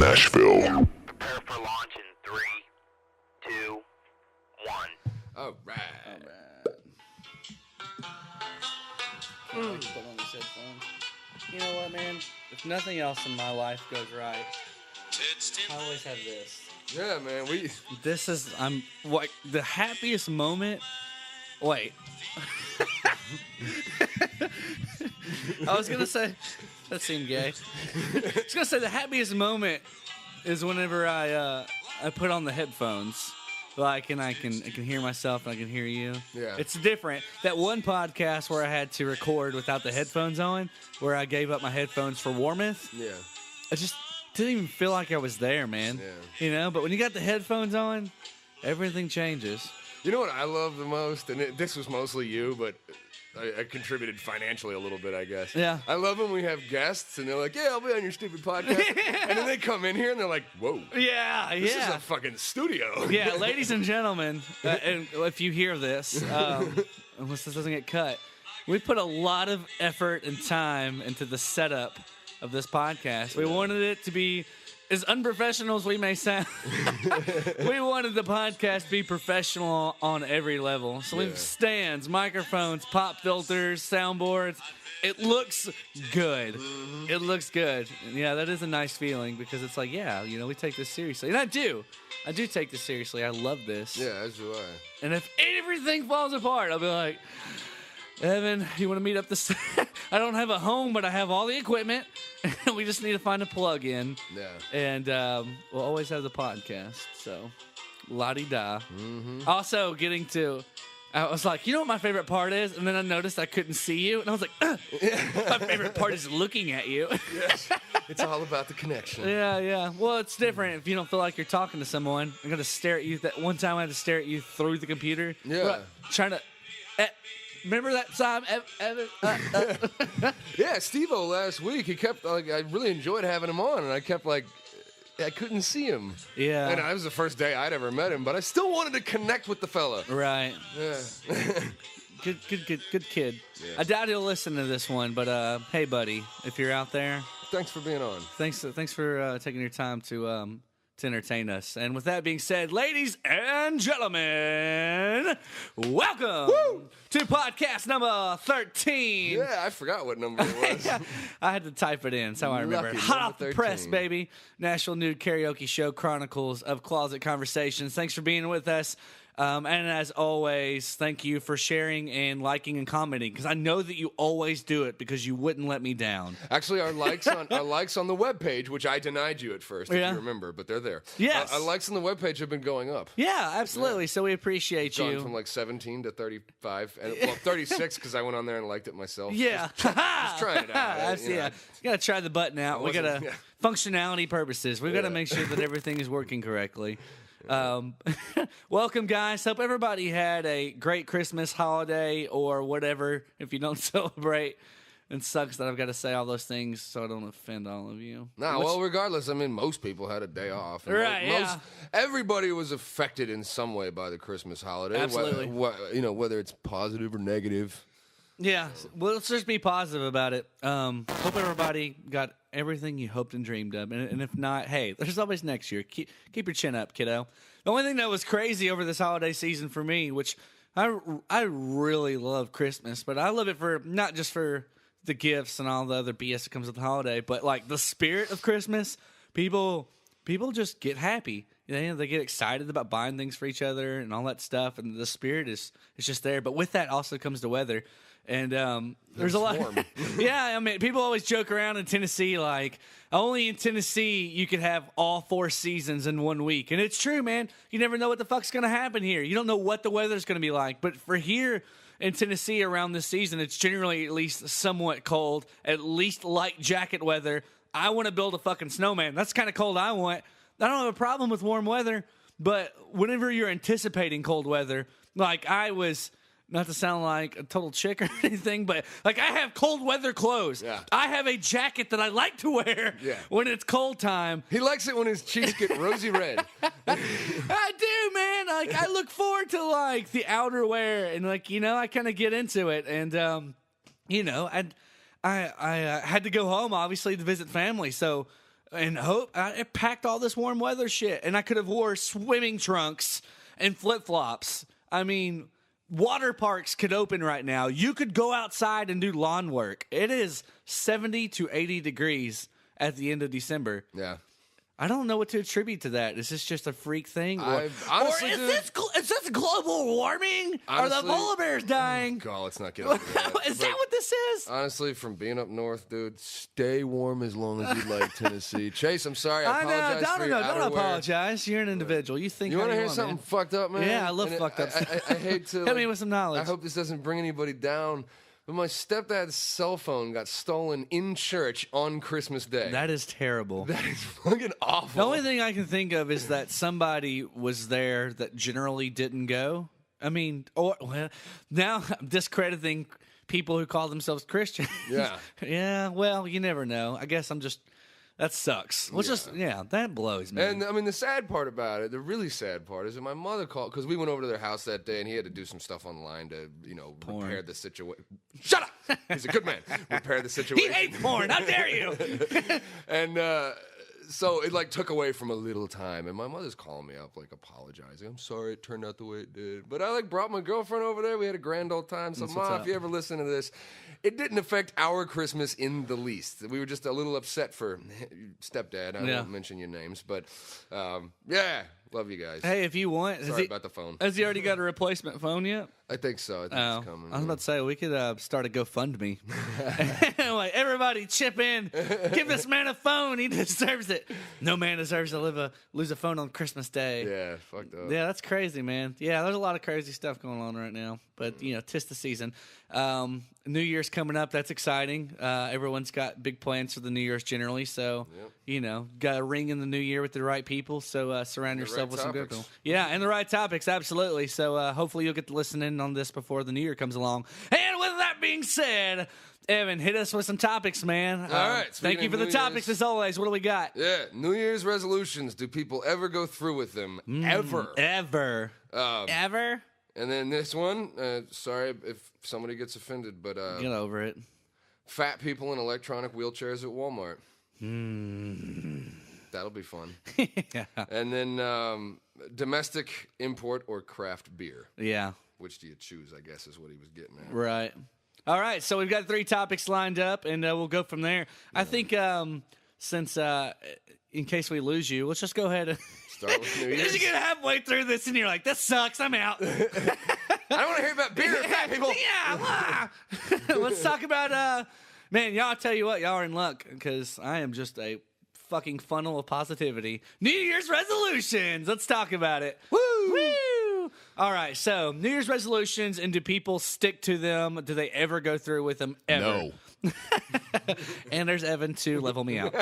Nashville. Prepare for launch in 3, 2, 1. All right. Put on this headphone. You know what, man? If nothing else in my life goes right, I always have this. Yeah, man. This is, I'm like the happiest moment. Wait. I was gonna say that seemed gay. I was gonna say the happiest moment is whenever I put on the headphones, like, and I can hear myself and I can hear you. Yeah. It's different. That one podcast where I had to record without the headphones on, where I gave up my headphones for Warmouth. Yeah. I just didn't even feel like I was there, man. Yeah. You know, but when you got the headphones on, everything changes. You know what I love the most? And this was mostly you, but I contributed financially a little bit, I guess. Yeah. I love when we have guests and they're like, yeah, I'll be on your stupid podcast. And then they come in here and they're like, whoa. Yeah, This is a fucking studio. Yeah, ladies and gentlemen, and if you hear this, unless this doesn't get cut, we put a lot of effort and time into the setup of this podcast. We wanted it to be as unprofessional as we may sound. We wanted the podcast to be professional on every level. So we have stands, microphones, pop filters, soundboards. It looks good. Mm-hmm. It looks good. And yeah, that is a nice feeling because it's like, yeah, you know, we take this seriously. And I do take this seriously. I love this. Yeah, as do I. And if everything falls apart, I'll be like, Evan, you want to meet up this? I don't have a home, but I have all the equipment. We just need to find a plug-in. Yeah. And we'll always have the podcast. So, la-di-da. Mm-hmm. Also, I was like, you know what my favorite part is? And then I noticed I couldn't see you. And I was like, my favorite part is looking at you. Yes. It's all about the connection. Yeah. Well, it's different if you don't feel like you're talking to someone. I'm going to stare at you. That one time I had to stare at you through the computer. Yeah. Trying to... remember that time? Yeah, Steve-O last week, he kept, like, I really enjoyed having him on, and I kept, like, I couldn't see him. Yeah. And that was the first day I'd ever met him, but I still wanted to connect with the fella. Right. Yeah. Good kid. Yeah. I doubt he'll listen to this one, but hey, buddy, if you're out there, Thanks for being on. thanks for taking your time to entertain us. And with that being said, ladies and gentlemen, welcome to podcast number 13. Yeah, I forgot what number it was. I had to type it in, so I remember. Lucky, Hot number off the 13. press, baby. Nashville Nude Karaoke Show Chronicles of Closet Conversations. Thanks for being with us. And as always, thank you for sharing and liking and commenting, because I know that you always do it because you wouldn't let me down. Actually, our likes on the webpage, which I denied you at first, if you remember, but they're there. Yes. Our likes on the webpage have been going up. Yeah, absolutely. So we appreciate Gone you. from like 17 to 35, and 36 because I went on there and liked it myself. Yeah. Just trying it out. Yeah. You got to try the button out. We got to, Yeah. functionality purposes, we've got to make sure that everything is working correctly. Welcome, guys. Hope everybody had a great Christmas holiday or whatever. If you don't celebrate, it sucks that I've got to say all those things so I don't offend all of you. Nah, well, regardless, I mean, most people had a day off. And Right, yeah. Everybody was affected in some way by the Christmas holiday. Absolutely. Whether it's positive or negative. Yeah, well, let's just be positive about it. Hope everybody got everything you hoped and dreamed of. And if not, hey, there's always next year. Keep your chin up, kiddo. The only thing that was crazy over this holiday season for me, which I really love Christmas, but I love it for not just for the gifts and all the other BS that comes with the holiday, but like the spirit of Christmas. People just get happy. You know, they get excited about buying things for each other and all that stuff, and the spirit is just there. But with that also comes the weather. And there's a lot. Yeah, I mean, people always joke around in Tennessee like only in Tennessee you could have all 4 seasons in 1 week, and it's true, man. You never know what the fuck's gonna happen here. You don't know what the weather's gonna be like. But for here in Tennessee around this season, it's generally at least somewhat cold, at least light jacket weather. I want to build a fucking snowman. That's the kind of cold I want. I don't have a problem with warm weather, but whenever you're anticipating cold weather, like I was. Not to sound like a total chick or anything, but like I have cold weather clothes. Yeah. I have a jacket that I like to wear when it's cold time. He likes it when his cheeks get rosy red. I do, man. Like I look forward to like the outerwear and like, you know, I kind of get into it. And, you know, I had to go home obviously to visit family. So and hope I packed all this warm weather shit, and I could have wore swimming trunks and flip flops. I mean, water parks could open right now. You could go outside and do lawn work. It is 70 to 80 degrees at the end of December. Yeah. I don't know what to attribute to that. Is this just a freak thing? Or Honestly, is this global warming? Honestly, Are the polar bears dying? God, let's not get into that. Is that what this is? Honestly, from being up north, dude, stay warm as long as you like, Tennessee. Chase, I'm sorry. I apologize for your don't outerwear. apologize. You're an individual. You think You want to hear something fucked up, man? Yeah, I love And fucked up stuff. I hate to. Hit me with some knowledge. I hope this doesn't bring anybody down. But my stepdad's cell phone got stolen in church on Christmas Day. That is terrible. That is fucking awful. The only thing I can think of is that somebody was there that generally didn't go. I mean, now I'm discrediting people who call themselves Christians. Yeah. Yeah, well, you never know. I guess that sucks. That blows me. And I mean, the sad part about it, the really sad part, is that my mother called because we went over to their house that day, and he had to do some stuff online to, repair the situation. Shut up! He's a good man. Repair the He situation. hates porn. How dare you? And so it took away from a little time, and my mother's calling me up apologizing. I'm sorry it turned out the way it did, but I brought my girlfriend over there. We had a grand old time. So Ma, if you ever listen to this, it didn't affect our Christmas in the least. We were just a little upset for stepdad. I won't mention your names, but love you guys. Hey, if you want, sorry about the phone. Has he already got a replacement phone yet? I think so. I think it's coming. I was about to say, we could start a GoFundMe. Everybody chip in. Give this man a phone. He deserves it. No man deserves to lose a phone on Christmas Day. Yeah, fucked up. Yeah, that's crazy, man. Yeah, there's a lot of crazy stuff going on right now. But, 'tis the season. New Year's coming up. That's exciting. Everyone's got big plans for the New Year's generally. So, got a ring in the new year with the right people. So surround yourself with some good people. Yeah, and the right topics. Absolutely. So hopefully you'll get to listen in on this before the new year comes along. And with that being said, Evan, hit us with some topics, man. All right. Thank you for the topics as always. What do we got? Yeah, New Year's resolutions. Do people ever go through with them? Ever. Ever. Ever? And then this one, sorry if somebody gets offended, but get over it. Fat people in electronic wheelchairs at Walmart. That'll be fun. Yeah. And then domestic import or craft beer. Yeah. Which do you choose, I guess, is what he was getting at. Right. All right, so we've got 3 topics lined up, and we'll go from there. Yeah. I think since, in case we lose you, let's just go ahead and start with New Year's. You get halfway through this, and you're like, this sucks, I'm out. I don't want to hear about beer or fat people. Yeah, let's talk about, man, y'all, I'll tell you what, y'all are in luck, because I am just a fucking funnel of positivity. New Year's resolutions. Let's talk about it. Woo! Woo! All right, so New Year's resolutions, and do people stick to them? Do they ever go through with them? Ever? No. And there's Evan to level me out.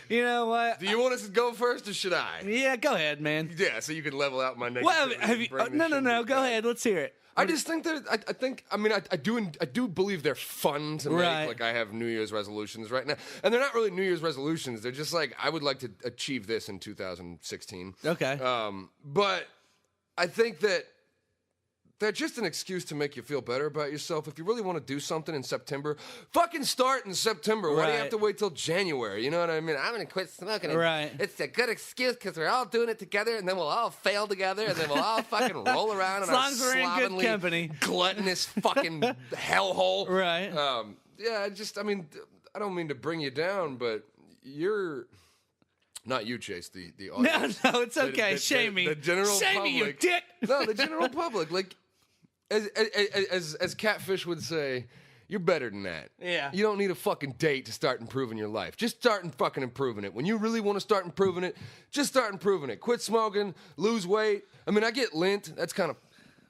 You know what? Do you want us to go first, or should I? Yeah, go ahead, man. Yeah, so you can level out my negativity. Well, have you? No. Go ahead. Let's hear it. I just think that I do believe they're fun to make. Right. Like I have New Year's resolutions right now, and they're not really New Year's resolutions. They're just I would like to achieve this in 2016. Okay. But I think that they're just an excuse to make you feel better about yourself. If you really want to do something in September, fucking start in September. Why do you have to wait till January? You know what I mean? I'm going to quit smoking. Right. It's a good excuse because we're all doing it together, and then we'll all fail together, and then we'll all fucking roll around as in our long as we're in good company. Gluttonous fucking hellhole. Right. Yeah, I don't mean to bring you down, but you're... Not you, Chase, the audience. No, it's okay. Shame me. The general Shame public. me, you dick. No, the general public. Like, as Catfish would say, you're better than that. Yeah. You don't need a fucking date to start improving your life. Just start fucking improving it. When you really want to start improving it, just start improving it. Quit smoking, lose weight. I mean, I get lint. That's kind of...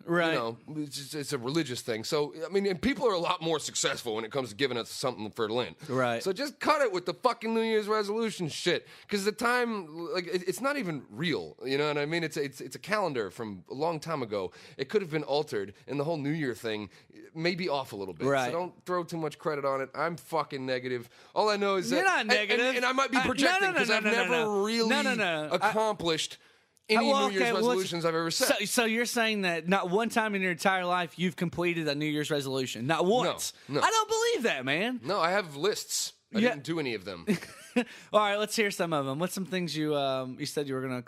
Right. You know, it's a religious thing. So, I mean, and people are a lot more successful when it comes to giving us something for Lent. Right. So just cut it with the fucking New Year's resolution shit. Because the time, it's not even real. You know what I mean? It's a calendar from a long time ago. It could have been altered, and the whole New Year thing may be off a little bit. Right. So don't throw too much credit on it. I'm fucking negative. All I know is You're that... not negative. And I might be projecting because I've never really accomplished... Any New Year's resolutions I've ever set. So you're saying that not one time in your entire life you've completed a New Year's resolution? Not once? No. I don't believe that, man. No, I have lists. I didn't do any of them. All right, let's hear some of them. What's some things you said you were gonna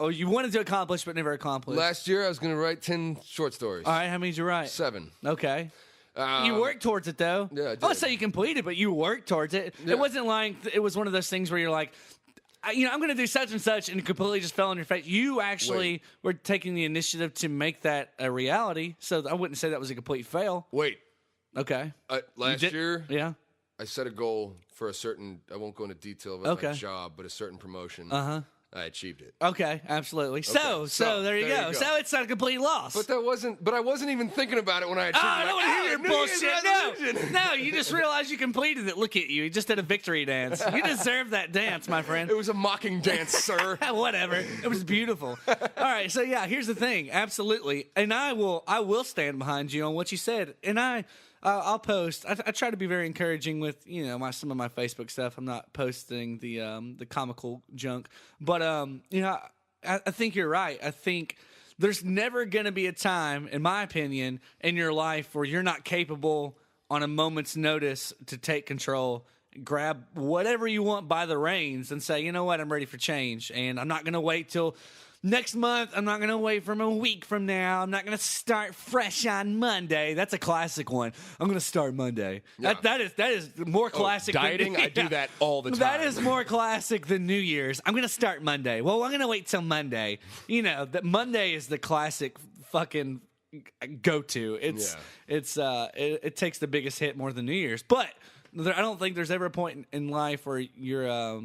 you wanted to accomplish but never accomplished? Last year, I was going to write 10 short stories. All right, how many did you write? 7. Okay. You worked towards it, though. Yeah, I did. I would say you completed, but you worked towards it. Yeah. It wasn't like it was one of those things where you're like, I'm going to do such and such, and it completely just fell on your face. You actually were taking the initiative to make that a reality, so I wouldn't say that was a complete fail. Wait. Okay. Last year, Yeah. I set a goal for a certain, I won't go into detail about my job, but a certain promotion. Uh-huh. I achieved it. Okay, absolutely. So there you go. So it's not a complete loss. But I wasn't even thinking about it when I achieved it. I don't want to hear your New Year's bullshit. resolution. No, you just realized you completed it. Look at you. You just did a victory dance. You deserve that dance, my friend. It was a mocking dance, sir. Whatever. It was beautiful. All right, so yeah, here's the thing. Absolutely. And I will stand behind you on what you said. And I'll post. I try to be very encouraging with some of my Facebook stuff. I'm not posting the comical junk, but I think you're right. I think there's never going to be a time, in my opinion, in your life where you're not capable on a moment's notice to take control, grab whatever you want by the reins, and say, you know what, I'm ready for change, and I'm not going to wait till next month. I'm not going to wait from a week from now. I'm not going to start fresh on Monday. That's a classic one. I'm going to start Monday. Yeah. That is more classic. Dieting? I do that all the time. That is more classic than New Year's. I'm going to start Monday. Well, I'm going to wait till Monday. That Monday is the classic fucking go-to. It takes the biggest hit more than New Year's. But I don't think there's ever a point in life where you're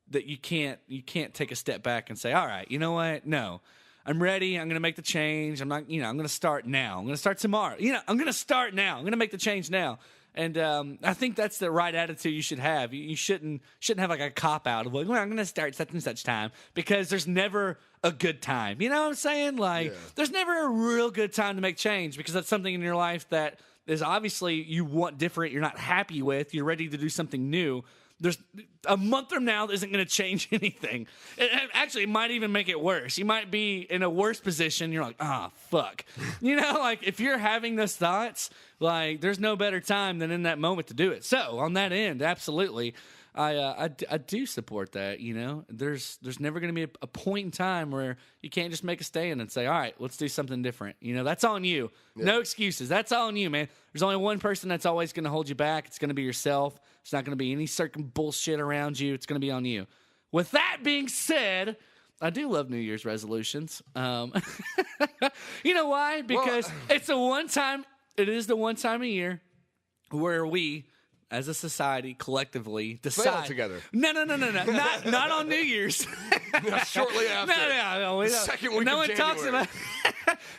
that you can't take a step back and say, all right, you know what? No, I'm ready. I'm going to make the change. I'm not, I'm going to start now. I'm going to start tomorrow. I'm going to start now. I'm going to make the change now. And I think that's the right attitude you should have. You shouldn't have like a cop out of like, well, I'm going to start such and such time, because there's never a good time. You know what I'm saying? Like, There's never a real good time to make change, because that's something in your life that is obviously you want different. You're not happy with. You're ready to do something new. There's a month from now that isn't going to change anything. It actually might even make it worse. You might be in a worse position. You're like, fuck. Like if you're having those thoughts, like there's no better time than in that moment to do it. So on that end, absolutely, I do support that. There's never going to be a point in time where you can't just make a stand and say, all right, let's do something different. That's on you. Yeah. No excuses. That's all on you, man. There's only one person that's always going to hold you back. It's going to be yourself. It's not going to be any certain bullshit around you. It's going to be on you. With that being said, I do love New Year's resolutions. You know why? Because it is the one time a year where we, as a society, collectively decide. Fail together. No. Not on New Year's. Shortly after. No. Second week of January.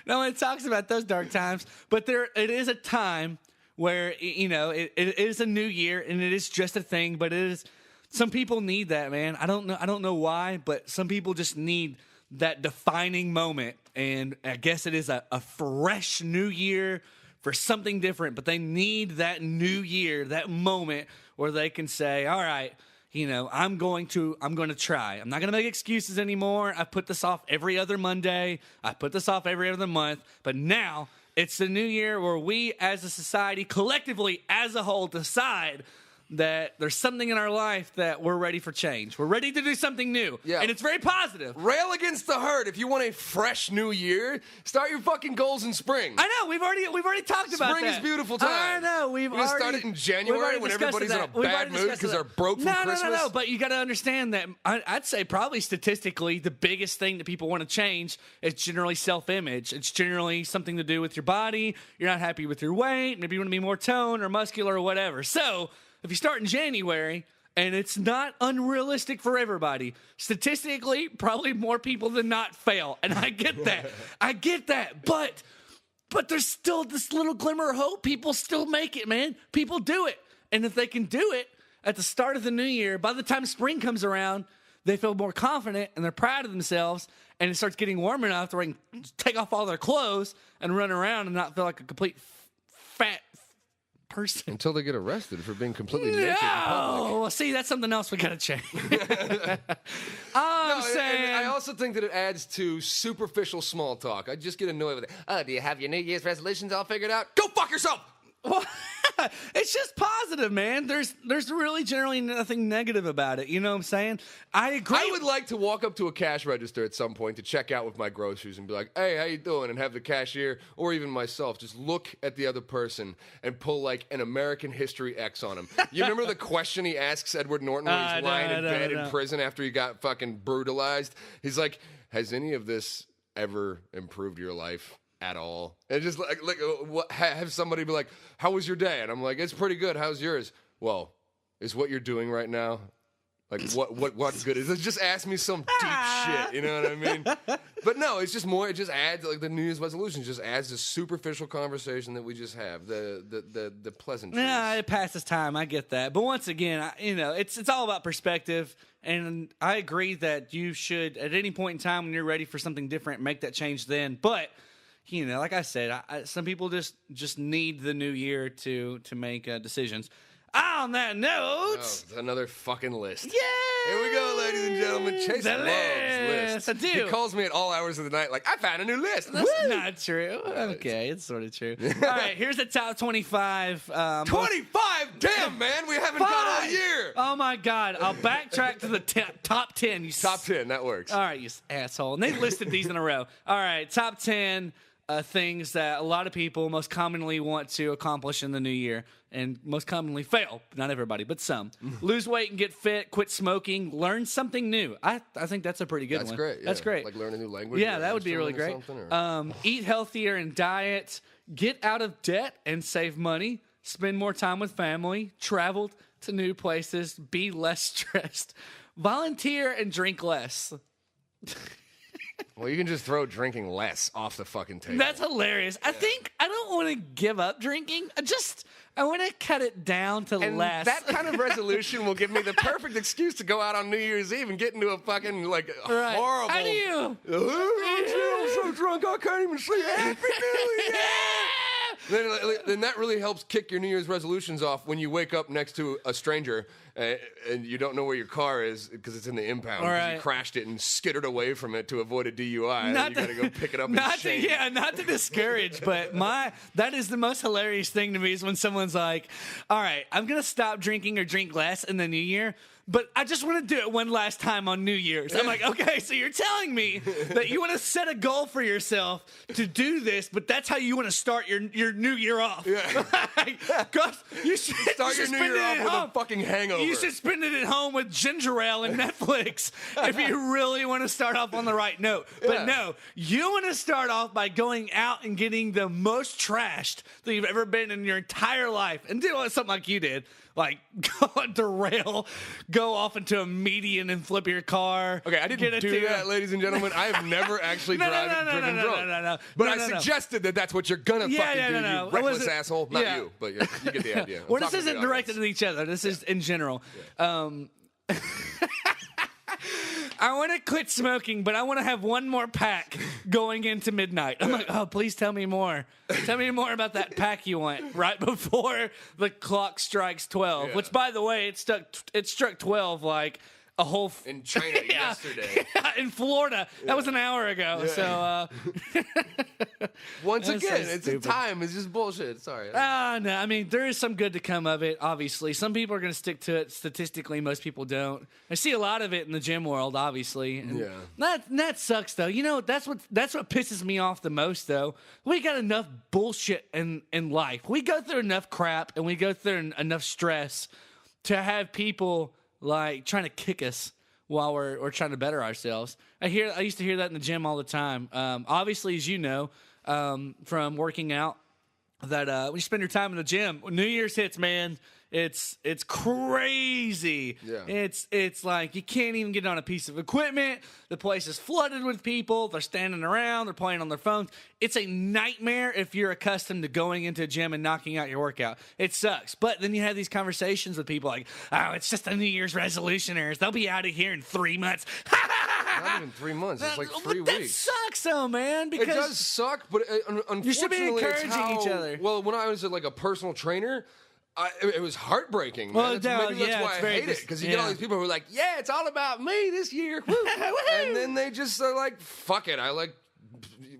No one talks about those dark times. But it is a time where, it is a new year, and it is just a thing, but it is. Some people need that, man. I don't know why, but some people just need that defining moment. And I guess it is a fresh new year for something different, but they need that new year, that moment where they can say, all right, I'm going to try. I'm not going to make excuses anymore. I put this off every other Monday. I put this off every other month, but now it's the new year where we as a society, collectively as a whole, decide that there's something in our life that we're ready for change. We're ready to do something new. Yeah. And it's very positive. Rail against the herd. If you want a fresh new year, start your fucking goals in spring. I know. We've already talked about that. Spring is beautiful time. I know. We're going to start it in January when everybody's in a bad mood because they're broke from Christmas. No. But you got to understand that I'd say probably statistically the biggest thing that people want to change is generally self-image. It's generally something to do with your body. You're not happy with your weight. Maybe you want to be more toned or muscular or whatever. So if you start in January, and it's not unrealistic for everybody, statistically, probably more people than not fail. And I get that. But there's still this little glimmer of hope. People still make it, man. People do it. And if they can do it at the start of the new year, by the time spring comes around, they feel more confident and they're proud of themselves. And it starts getting warm enough to where they can take off all their clothes and run around and not feel like a complete fat person. Until they get arrested for being completely naked in public. Well, see, that's something else we gotta change. I also think that it adds to superficial small talk. I just get annoyed with it. Oh, do you have your New Year's resolutions all figured out? Go fuck yourself! It's just positive, man. There's really generally nothing negative about it. You know what I'm saying? I agree. I would like to walk up to a cash register at some point to check out with my groceries and be like, "Hey, how you doing?" And have the cashier or even myself just look at the other person and pull like an American History X on him. You remember the question he asks Edward Norton when he's lying in bed in prison after he got fucking brutalized? He's like, "Has any of this ever improved your life at all?" And just have somebody be like, "How was your day?" And I'm like, "It's pretty good. How's yours?" "Well, is what you're doing right now like what good is it?" Just ask me some deep shit, you know what I mean? But no, it's just more. It just adds like the New Year's resolution just adds the superficial conversation that we just have, the pleasantries. Yeah, it passes time. I get that, but once again, it's all about perspective. And I agree that you should, at any point in time when you're ready for something different, make that change then. But, like I said, some people just need the new year to make decisions. On that note... another fucking list. Yeah! Here we go, ladies and gentlemen. Chase loves lists. I do. He calls me at all hours of the night like, "I found a new list." That's not true. Okay, it's sort of true. All right, here's the top 25. 25? Damn, man, we haven't got all year. Oh, my God. I'll backtrack to the top 10. Top 10, that works. All right, you asshole. And they listed these in a row. All right, top 10 things that a lot of people most commonly want to accomplish in the new year and most commonly fail. Not everybody, but some. Lose weight and get fit, quit smoking, learn something new. I think that's a pretty good one. That's great. Yeah. That's great. Like learn a new language. Yeah, that would be really great. Eat healthier and diet, get out of debt and save money, spend more time with family, travel to new places, be less stressed, volunteer and drink less. Well, you can just throw drinking less off the fucking table. That's hilarious. I think I don't want to give up drinking. I want to cut it down to less. That kind of resolution will give me the perfect excuse to go out on New Year's Eve and get into a fucking horrible. How do you? I'm so drunk I can't even say Happy New Year. Then that really helps kick your New Year's resolutions off when you wake up next to a stranger and you don't know where your car is because it's in the impound. Right. You crashed it and skittered away from it to avoid a DUI. You got to go pick it up. Not to discourage, but that is the most hilarious thing to me is when someone's like, "All right, I'm gonna stop drinking or drink less in the new year, but I just want to do it one last time on New Year's." I'm like, okay, so you're telling me that you want to set a goal for yourself to do this, but that's how you want to start your new year off. Yeah. You should start your new year off with a fucking hangover. You should spend it at home with ginger ale and Netflix if you really want to start off on the right note. But no, you want to start off by going out and getting the most trashed that you've ever been in your entire life and do something like you did. Like, go on derail, go off into a median and flip your car. Okay, I didn't do that, ladies and gentlemen. I have never actually driven drunk. No. But I suggested that that's what you're gonna fucking do, you reckless asshole. Not yeah. you, but you get the idea. Well, this isn't directed at each other. This is in general. Yeah. I want to quit smoking, but I want to have one more pack going into midnight. I'm like, oh, please tell me more. Tell me more about that pack you want right before the clock strikes 12. Yeah. Which, by the way, it struck 12 like a whole in China yesterday. In Florida. That was an hour ago. Yeah. So once again, it's a time. It's just bullshit. Sorry. No. I mean, there is some good to come of it. Obviously, some people are going to stick to it. Statistically, most people don't. I see a lot of it in the gym world. Obviously, and that sucks though. You know, that's what pisses me off the most though. We got enough bullshit in life. We go through enough crap and we go through enough stress to have people like trying to kick us while we're trying to better ourselves. I used to hear that in the gym all the time. Obviously, as you know, from working out, that when you spend your time in the gym, when New Year's hits, man, it's crazy. Yeah. It's like you can't even get on a piece of equipment. The place is flooded with people. They're standing around. They're playing on their phones. It's a nightmare if you're accustomed to going into a gym and knocking out your workout. It sucks. But then you have these conversations with people like, oh, it's just a New Year's resolutioners. They'll be out of here in 3 months. Not even 3 months. It's like 3 weeks. That sucks, though, man. Because it does suck, but unfortunately, you should be encouraging each other. Well, when I was like a personal trainer, it was heartbreaking, man. Well, Maybe that's why I hate it, because you get all these people who are like, yeah, it's all about me this year. And then they just are like, fuck it.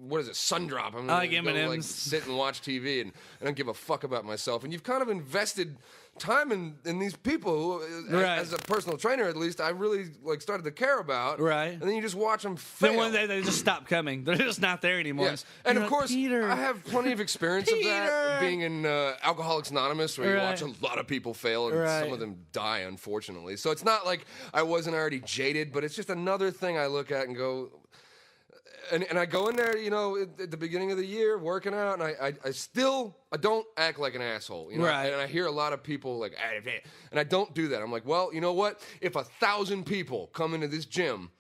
what is it, Sundrop. I'm like gonna go, like, M&Ms. sit and watch TV, and I don't give a fuck about myself. And you've kind of invested time in these people who, Right. as a personal trainer, at least, I really like started to care about. Right. And then you just watch them fail. Then one day they just stop coming. They're just not there anymore. Yes. And You're of like, course, Peter. I have plenty of experience of that, Peter. being in Alcoholics Anonymous, where you Right. watch a lot of people fail, and Right. some of them die, unfortunately. So it's not like I wasn't already jaded, but it's just another thing I look at and go, and I go in there, you know, at the beginning of the year, working out, and I don't act like an asshole, you know. Right. And I hear a lot of people like, and I don't do that. I'm like, well, you know what? If 1,000 people come into this gym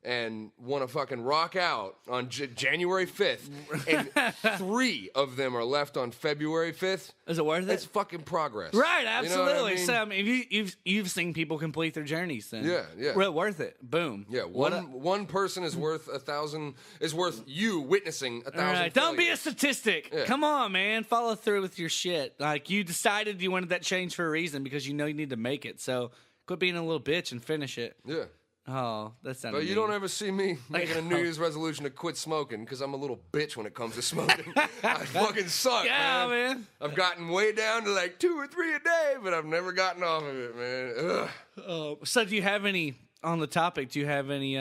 and want to fucking rock out on January 5th, and 3 of them are left on February 5th, Is it worth it's it? fucking progress. Right, You know absolutely. what I mean? So I mean, you've seen people complete their journeys, then Yeah. Well, worth it. Boom. Yeah, one person is worth 1,000. Is worth you witnessing 1,000. All right, don't be a failures. statistic. Yeah. Come on, man. Follow through with your shit. Like, you decided you wanted that change for a reason because you know you need to make it. So quit being a little bitch and finish it. Yeah. Oh, that sounded But you mean. don't ever see me making a New Year's resolution to quit smoking because I'm a little bitch when it comes to smoking. I fucking suck, Yeah, man. I've gotten way down to like 2 or 3 a day, but I've never gotten off of it, man. Ugh. So do you have any, on the topic, do you have any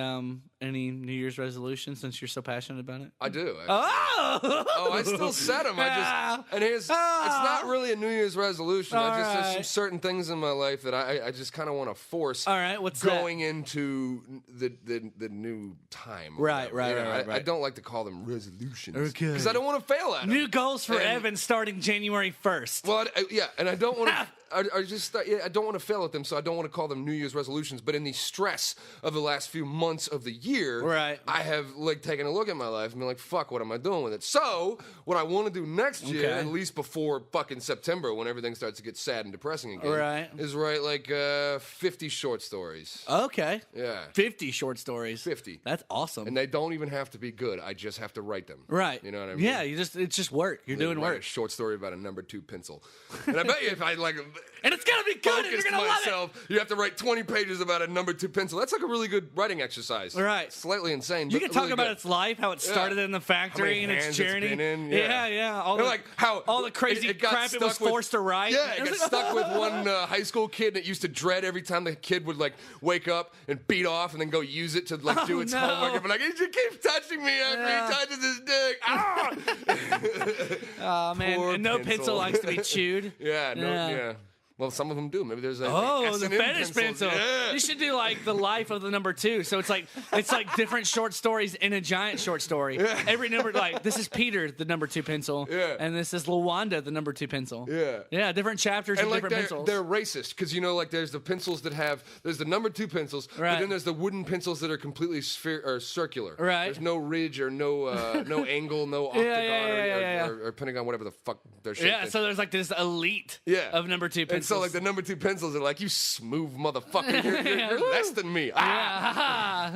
New Year's resolutions since you're so passionate about it? I do. Actually. Oh! I still set them. It's not really a New Year's resolution. There's some right. certain things in my life that I just kind of want to force. All right, what's going into the new time? or Right, whatever. right, You know, right, I right. don't like to call them resolutions. Okay. Because I don't want to fail at them. New goals for And- Evan starting January 1st. Well, and I don't want to. I don't want to fail at them, so I don't want to call them New Year's resolutions. But in the stress of the last few months of the year, Right. I have like taken a look at my life and been like, "Fuck, what am I doing with it?" So, what I want to do next year, Okay. at least before fucking September, when everything starts to get sad and depressing again, Right. is write like 50 short stories. Okay. Yeah, 50 short stories. 50. That's awesome. And they don't even have to be good. I just have to write them. Right. You know what I mean? Yeah, it's just work. You're doing Write work. a short story about a number 2 pencil. And I bet you if I like. And it's gonna be good, and you're focused gonna love it. myself, you have to write 20 pages about a number 2 pencil. That's like a really good writing exercise. Right. Slightly insane. You but can talk really about good. its life, how it started in the factory, and its hands journey. been in. Yeah. All And the, like how all the crazy it got crap it was stuck with- forced to write. Yeah, it got stuck with one high school kid that used to dread every time the kid would like wake up and beat off and then go use it to like do its no. homework and be like, he just keeps touching me after Yeah. he touches his dick. Ah! Oh man, Poor and no pencil pencil. likes to be chewed. Yeah. Well, some of them do. Maybe there's a Oh, the S&M fetish pencils. pencil. Yeah. You should do like the life of the number 2. So it's like different short stories in a giant short story. Yeah. Every number, like this is Peter, the number 2 pencil. Yeah. And this is Lawanda, the number 2 pencil. Yeah. Yeah, different chapters And and like different pencils. they're racist because you know like there's the pencils that have there's the number 2 pencils, Right. but then there's the wooden pencils that are completely circular. Right. There's no ridge or no no angle, no octagon yeah. or pentagon, whatever the fuck they're shaped. Yeah, in. so there's like this elite Yeah. of number 2 and pencils. so like the number 2 pencils are like, you smooth motherfucker, you're less than me. Ah.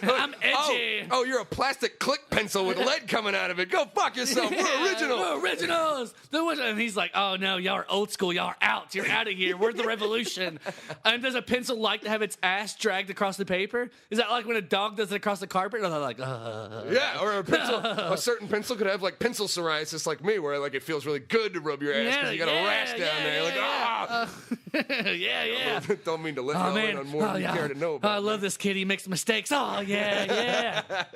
I'm edgy. Oh, you're a plastic click pencil with lead coming out of it. Go fuck yourself. We're original. We're originals. And he's like, oh no, y'all are old school. Y'all are out. You're out of here. We're the revolution. And does a pencil like to have its ass dragged across the paper? Is that like when a dog does it across the carpet? Or they're like, Yeah, or a pencil. A certain pencil could have like pencil psoriasis, like me, where like it feels really good to rub your ass because you got a rash down there. Like, ah. yeah. Don't mean to let Oh y'all in man, on more than you care to know about. I love this kid. He makes mistakes. Oh yeah.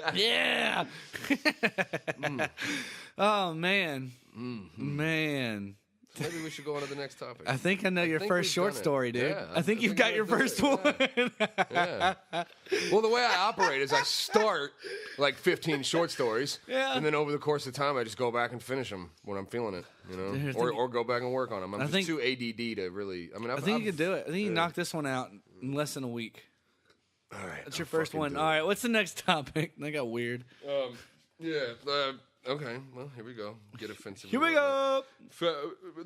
Oh man, man. Maybe we should go on to the next topic. I think I know your think first we've short done it. story, dude. Yeah, I think you've got your I've first done one. it. Yeah. Well, the way I operate is I start like 15 short stories, Yeah. and then over the course of time, I just go back and finish them when I'm feeling it, you know, Dude, or go back and work on them. I'm I just think- too ADD to really. I mean, I think you can do it. I think you can knock this one out in less than a week. All right, That's your first one. All right, what's the next topic? That got weird. Okay. Well, here we go. Get offensive. Here we go.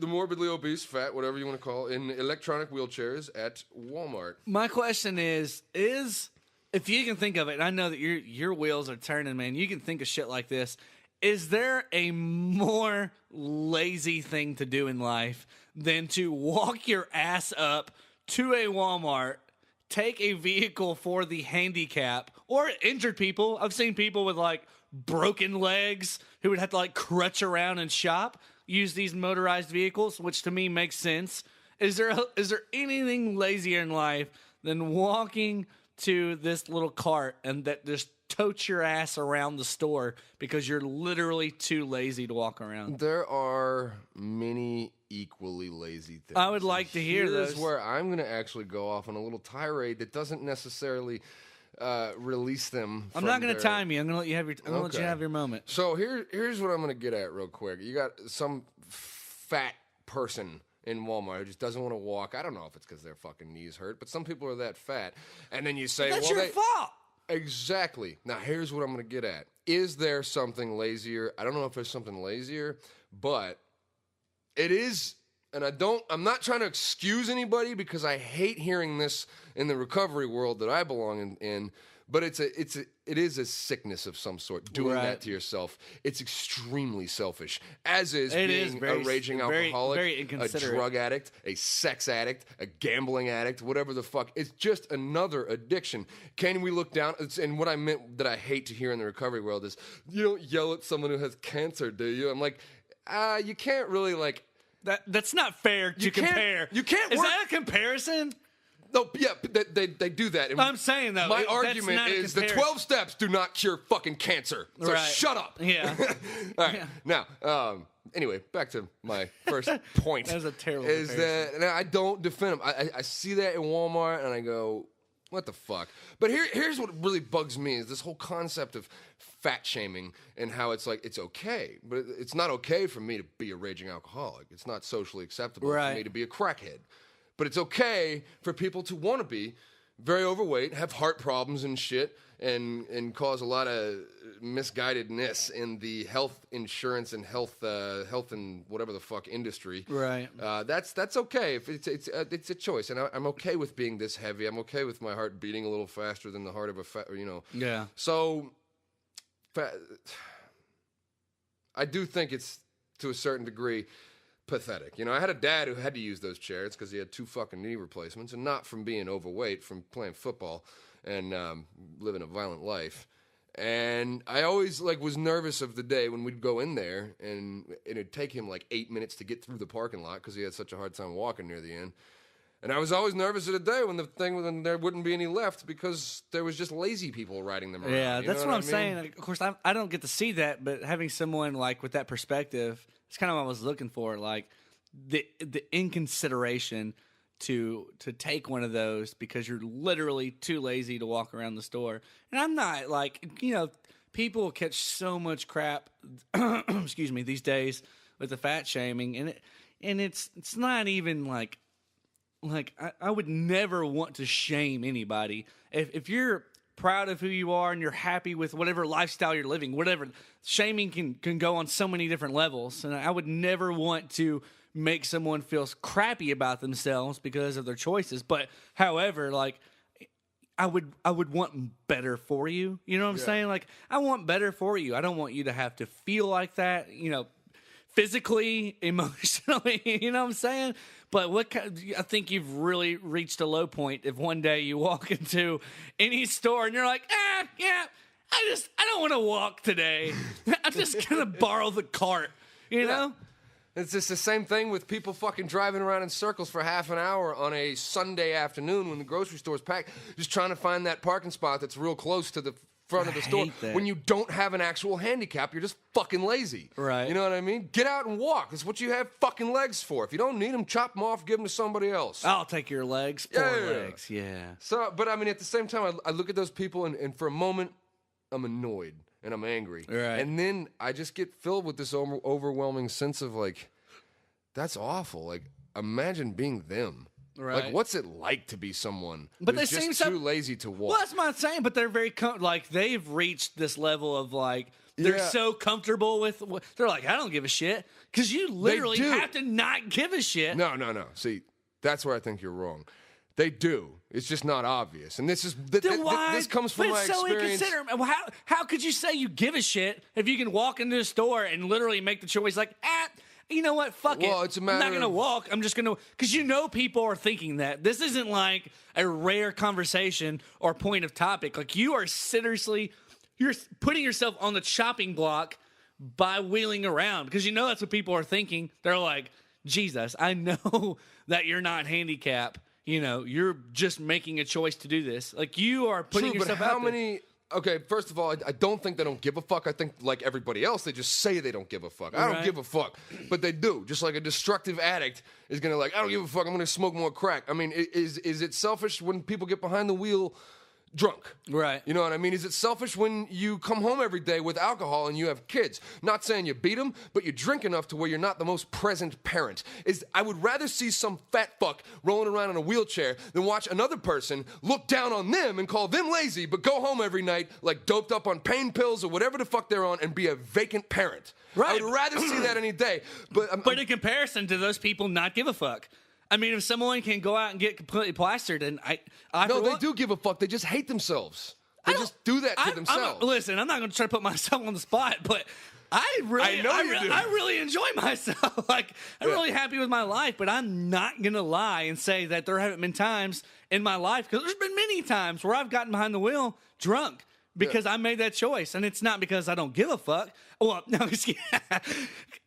The morbidly obese, fat, whatever you want to call, in electronic wheelchairs at Walmart. My question is if you can think of it, and I know that your wheels are turning, man. You can think of shit like this. Is there a more lazy thing to do in life than to walk your ass up to a Walmart, take a vehicle for the handicap or injured people. I've seen people with like broken legs who would have to like crutch around and shop use these motorized vehicles, which to me makes sense. Is there anything lazier in life than walking to this little cart and that just totes your ass around the store because you're literally too lazy to walk around? There are many equally lazy things. I would like to hear those. Here's where I'm going to actually go off on a little tirade that doesn't necessarily release them. I'm not going to time you. I'm going to let you have your. I'm going to let you have your moment. So here's what I'm going to get at real quick. You got some fat person in Walmart who just doesn't want to walk. I don't know if it's because their fucking knees hurt, but some people are that fat. And then you say, That's well, your fault. Exactly. Now, here's what I'm going to get at. Is there something lazier? I don't know if there's something lazier, but it is, and I'm not trying to excuse anybody because I hate hearing this in the recovery world that I belong in, but it is a sickness of some sort, doing that to yourself. It's extremely selfish, as is being a raging alcoholic, a drug addict, a sex addict, a gambling addict, whatever the fuck. It's just another addiction. Can we look down? And what I meant that I hate to hear in the recovery world is, you don't yell at someone who has cancer, do you? I'm like, you can't really like... That's not fair to compare. You can't Is that a comparison? No, yeah, they do that. And I'm saying, though, my argument is the 12 steps do not cure fucking cancer. So shut up. Yeah. All right. Yeah. Now, anyway, back to my first point. That was a terrible Is comparison. that I don't defend them. I see that in Walmart, and I go, what the fuck? But here's what really bugs me is this whole concept of fat shaming and how it's like, it's okay. But it's not okay for me to be a raging alcoholic. It's not socially acceptable for me to be a crackhead. But it's okay for people to want to be very overweight, have heart problems and shit, and cause a lot of misguidedness in the health insurance and health and whatever the fuck industry. Right. That's okay. If it's a choice, and I'm okay with being this heavy. I'm okay with my heart beating a little faster than the heart of a fat. Yeah. So, I do think it's to a certain degree pathetic. I had a dad who had to use those chairs because he had 2 fucking knee replacements, and not from being overweight, from playing football and living a violent life. And I always was nervous of the day when we'd go in there, and it'd take him 8 minutes to get through the parking lot because he had such a hard time walking near the end. And I was always nervous of the day when there wouldn't be any left because there was just lazy people riding them around. Yeah, that's what I'm saying. Of course, I don't get to see that, but having someone with that perspective, it's kind of what I was looking for. The inconsideration to take one of those because you're literally too lazy to walk around the store. And I'm not people catch so much crap, excuse me, these days with the fat shaming, and it's not even I would never want to shame anybody. If you're proud of who you are and you're happy with whatever lifestyle you're living, whatever, shaming can go on so many different levels. And I would never want to make someone feel crappy about themselves because of their choices. But however, I would want better for you. You know what I'm saying? I want better for you. I don't want you to have to feel like that, physically, emotionally, you know what I'm saying? But I think you've really reached a low point if one day you walk into any store and you're like, yeah, I don't want to walk today. I'm just going to borrow the cart, you know? It's just the same thing with people fucking driving around in circles for half an hour on a Sunday afternoon when the grocery store's packed, just trying to find that parking spot that's real close to the front of the store. When you don't have an actual handicap, you're just fucking lazy. Right. You know what I mean? Get out and walk. That's what you have fucking legs for. If you don't need them, chop them off, give them to somebody else. I'll take your legs. 4 legs. Yeah. So, but I mean, at the same time, I look at those people and for a moment, I'm annoyed and I'm angry. Right. And then I just get filled with this overwhelming sense of that's awful. Imagine being them. Right. What's it like to be someone but who's they just seem too lazy to walk? Well, that's what I'm saying, but they're very they've reached this level of they're so comfortable with. They're like, I don't give a shit because you literally have to not give a shit. No. See, that's where I think you're wrong. They do. It's just not obvious, and this is this comes from my experience. How could you say you give a shit if you can walk into a store and literally make the choice you know what? Fuck Well, it. it's a I'm matter not going to of- walk. I'm just going to, because people are thinking that. This isn't like a rare conversation or point of topic. Like, you are seriously, you're putting yourself on the chopping block by wheeling around, because that's what people are thinking. They're like, Jesus, I know that you're not handicapped. You're just making a choice to do this. Like, you are putting True, yourself but how out there. many? Okay, first of all, I don't think they don't give a fuck. I think, like everybody else, they just say they don't give a fuck. I don't Right. give a fuck, but they do. Just like a destructive addict is gonna I don't give a fuck. I'm gonna smoke more crack. I mean, is it selfish when people get behind the wheel drunk? Right. You know what I mean? Is it selfish when you come home every day with alcohol and you have kids? Not saying you beat them, but you drink enough to where you're not the most present parent. I would rather see some fat fuck rolling around in a wheelchair than watch another person look down on them and call them lazy, but go home every night like doped up on pain pills or whatever the fuck they're on and be a vacant parent. Right. I would rather see that any day. But in comparison to those people, not give a fuck. I mean, if someone can go out and get completely plastered, and no, they do give a fuck. They just hate themselves. They just do that to themselves. Listen, I'm not going to try to put myself on the spot, but I really enjoy myself. Like, I'm really happy with my life, but I'm not going to lie and say that there haven't been times in my life, because there's been many times where I've gotten behind the wheel drunk because I made that choice, and it's not because I don't give a fuck. Well, no,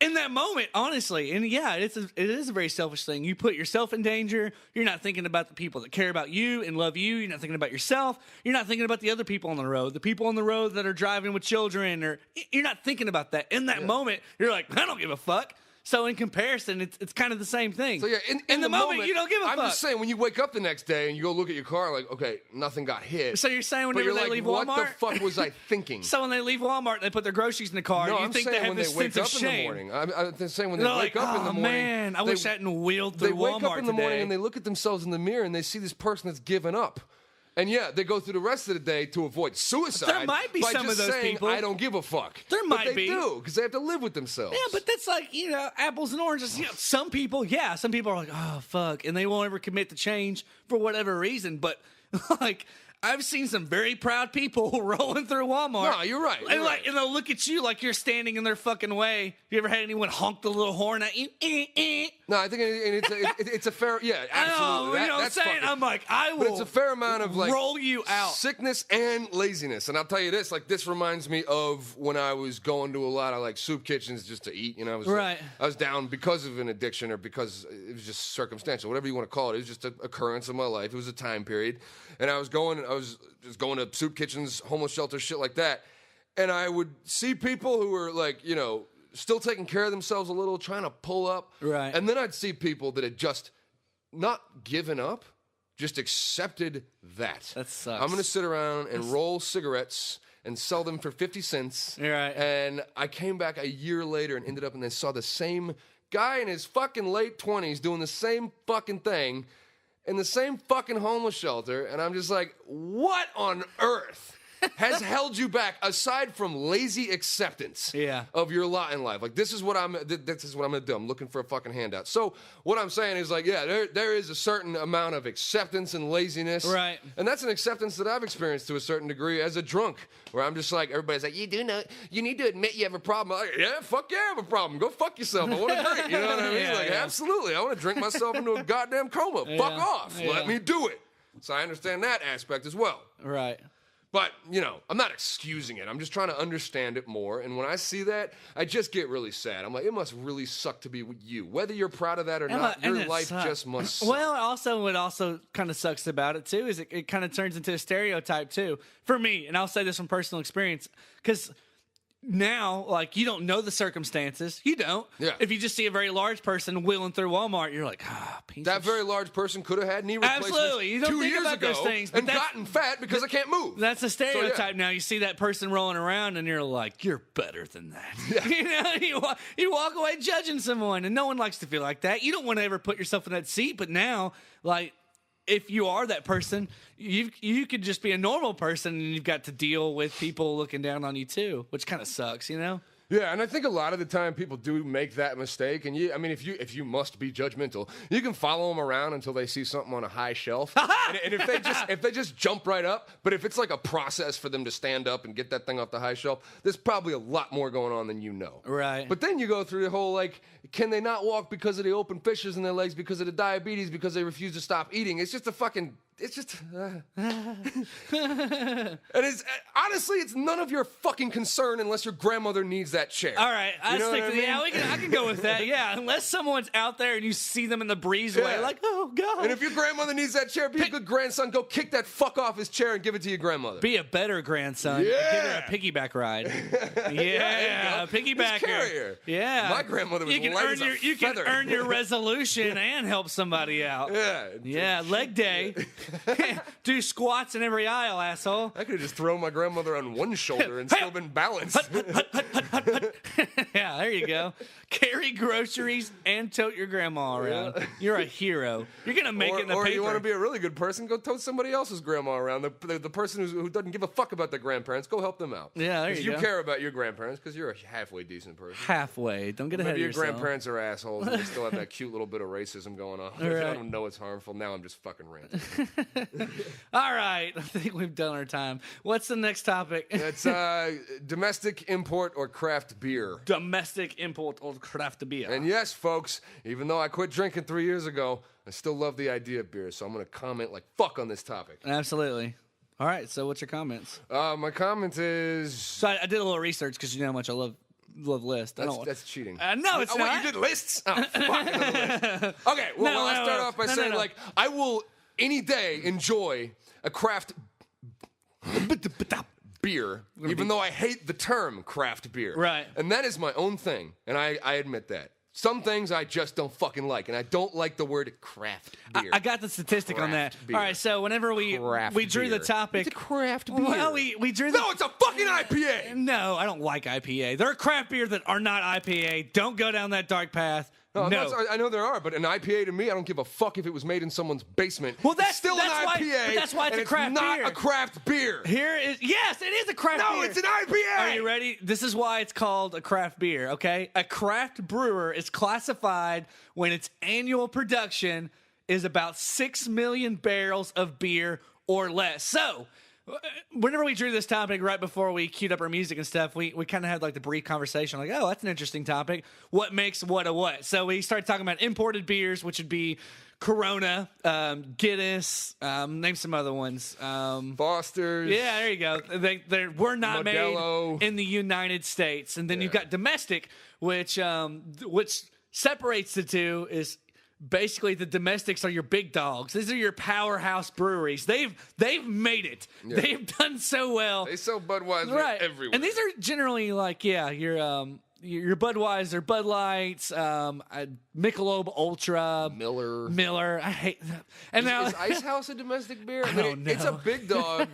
in that moment, honestly, and it is a very selfish thing. You put yourself in danger. You're not thinking about the people that care about you and love you. You're not thinking about yourself. You're not thinking about the other people on the road, the people on the road that are driving with children, or you're not thinking about that. In that moment, you're like, I don't give a fuck. So in comparison, it's kind of the same thing. So yeah, in the moment, you don't give a fuck. I'm just saying, when you wake up the next day and you go look at your car, like, okay, nothing got hit. So you're saying but whenever you're they like, leave what Walmart? the fuck was I thinking? So when they leave Walmart and they put their groceries in the car, No, you I'm think saying they have when this they wake sense up of in the shame. morning. I'm saying when they They're wake like, up in the oh, morning. man, I wish I hadn't wheeled through They wake Walmart up in the morning today. and they look at themselves in the mirror and they see this person that's given up. And yeah, they go through the rest of the day to avoid suicide. There might be by some just of those saying, people. I don't give a fuck. There But might they be. do, because they have to live with themselves. Yeah, but that's like, apples and oranges. Some people are like, oh, fuck. And they won't ever commit to change for whatever reason. But, like, I've seen some very proud people rolling through Walmart. No, you're right. And they'll look at you like you're standing in their fucking way. You ever had anyone honk the little horn at you? No, I think it's a fair, yeah, I know, absolutely. you know what I'm That's saying? fucking- I'm like, I will But it's a fair amount of like roll you out. sickness and laziness. And I'll tell you this, like this reminds me of when I was going to a lot of like soup kitchens just to eat. I was Right. I was down because of an addiction or because it was just circumstantial, whatever you want to call it. It was just an occurrence in my life. It was a time period, and I was just going to soup kitchens, homeless shelters, shit like that. And I would see people who were like, still taking care of themselves a little, trying to pull up. Right. And then I'd see people that had just not given up, just accepted that. That sucks. I'm going to sit around and roll cigarettes and sell them for 50 cents. You're right. And I came back a year later and ended up and I saw the same guy in his fucking late 20s doing the same fucking thing in the same fucking homeless shelter. And I'm just like, what on earth has held you back aside from lazy acceptance of your lot in life? Like, this is what I'm going to do. I'm looking for a fucking handout. So what I'm saying is like, yeah, there is a certain amount of acceptance and laziness. Right. And that's an acceptance that I've experienced to a certain degree as a drunk, where I'm just like, everybody's like, you need to admit you have a problem. I'm like, yeah, fuck yeah, I have a problem. Go fuck yourself. I want to drink. You know what I mean? Absolutely. I want to drink myself into a goddamn coma. Fuck off. Yeah. Let me do it. So I understand that aspect as well. Right. But, I'm not excusing it. I'm just trying to understand it more. And when I see that, I just get really sad. I'm like, it must really suck to be with you. Whether you're proud of that or not, your life just must suck. Well, what also kind of sucks about it, too, is it kind of turns into a stereotype, too, for me. And I'll say this from personal experience, because now, like, you don't know the circumstances. You don't. Yeah. If you just see a very large person wheeling through Walmart, you're like, piece That of very large person could have had knee replacements Absolutely. You don't 2 think years about ago those things, but and that's- gotten fat because I can't move. That's a stereotype. So, yeah. Now you see that person rolling around, and you're like, "You're better than that." You walk away judging someone, and no one likes to feel like that. You don't want to ever put yourself in that seat. But now, like, if you are that person, you could just be a normal person, and you've got to deal with people looking down on you too, which kind of sucks, Yeah, and I think a lot of the time people do make that mistake. And if you must be judgmental, you can follow them around until they see something on a high shelf. and if they just jump right up, but if it's like a process for them to stand up and get that thing off the high shelf, there's probably a lot more going on than you know. Right. But then you go through the whole like, can they not walk because of the open fissures in their legs, because of the diabetes, because they refuse to stop eating? It's just a fucking. It's just, and it's honestly, it's none of your fucking concern unless your grandmother needs that chair. All right, I can go with that. Yeah, unless someone's out there and you see them in the breezeway, like, oh god. And if your grandmother needs that chair, be a good grandson. Go kick that fuck off his chair and give it to your grandmother. Be a better grandson. Yeah. Give her a piggyback ride. Yeah, piggyback carrier. Yeah, my grandmother was light as a You can feather. earn your resolution and help somebody out. Yeah, leg day. Do squats in every aisle, asshole. I could have just thrown my grandmother on one shoulder and still been balanced. Yeah, there you go. Carry groceries and tote your grandma around. Yeah. You're a hero. You're going to make it in the paper. Or you want to be a really good person, go tote somebody else's grandma around. The person who doesn't give a fuck about their grandparents, go help them out. Yeah, there you go. You care about your grandparents because you're a halfway decent person. Halfway. Don't get ahead of yourself. Maybe your grandparents are assholes and they still have that cute little bit of racism going on. Right. I don't know it's harmful. Now I'm just fucking ranting. All right. I think we've done our time. What's the next topic? It's domestic import or craft beer. Domestic import or craft beer. And yes, folks, even though I quit drinking 3 years ago, I still love the idea of beer, so I'm going to comment like fuck on this topic. Absolutely. All right, so what's your comments? My comment is... So I did a little research because you know how much I love lists. That's cheating. No, it's not. Wait, you did lists? Oh, fuck. Okay, well, I start off by saying, like, I will any day enjoy a craft beer, even though I hate the term craft beer. Right. And that is my own thing, and I admit that. Some things I just don't fucking like, and I don't like the word craft beer. I got the statistic on that. Beer. All right, so whenever we drew the topic... It's a craft beer. Well, we drew the... No, it's a fucking IPA! No, I don't like IPA. There are craft beers that are not IPA. Don't go down that dark path. No. I know there are, but an IPA to me, I don't give a fuck if it was made in someone's basement. Well, it's still an IPA. That's why it's a craft beer. It's not a craft beer. Yes, it is a craft beer. No, it's an IPA. Are you ready? This is why it's called a craft beer, okay? A craft brewer is classified when its annual production is about 6 million barrels of beer or less. So, whenever we drew this topic right before we queued up our music and stuff, we kind of had like the brief conversation like, oh, that's an interesting topic. What makes what a what? So we started talking about imported beers, which would be Corona, Guinness, name some other ones. Foster's. Yeah, there you go. They were not Modelo. made in the United States. And then you've got domestic, which separates the two is... Basically, the domestics are your big dogs. These are your powerhouse breweries. They've made it. Yeah. They've done so well. They sell Budweiser everywhere. And these are generally like, your Budweiser, Bud Lights, Michelob Ultra, Miller. I hate that. And is Ice House a domestic beer? I don't know. It's a big dog,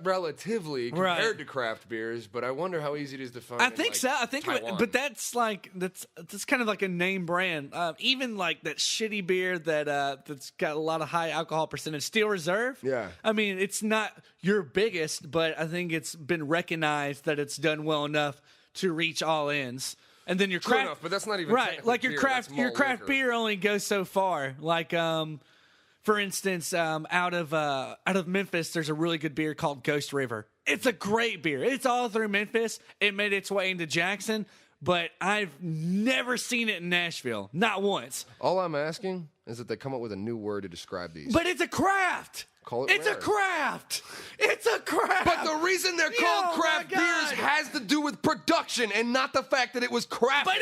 relatively compared to craft beers. But I wonder how easy it is to find. I think so. I think, but that's kind of like a name brand. Even like that shitty beer that's got a lot of high alcohol percentage, Steel Reserve. Yeah. I mean, it's not your biggest, but I think it's been recognized that it's done well enough to reach all ends. And then your True enough, but that's not even like your beer, craft beer only goes so far. Like for instance, out of Memphis, there's a really good beer called Ghost River. It's a great beer. It's all through Memphis. It made its way into Jackson, but I've never seen it in Nashville, not once. All I'm asking is that they come up with a new word to describe these. But it's a craft. It's a craft. It's a craft. But the reason they're called craft beers has to do with production and not the fact that it was crafted. But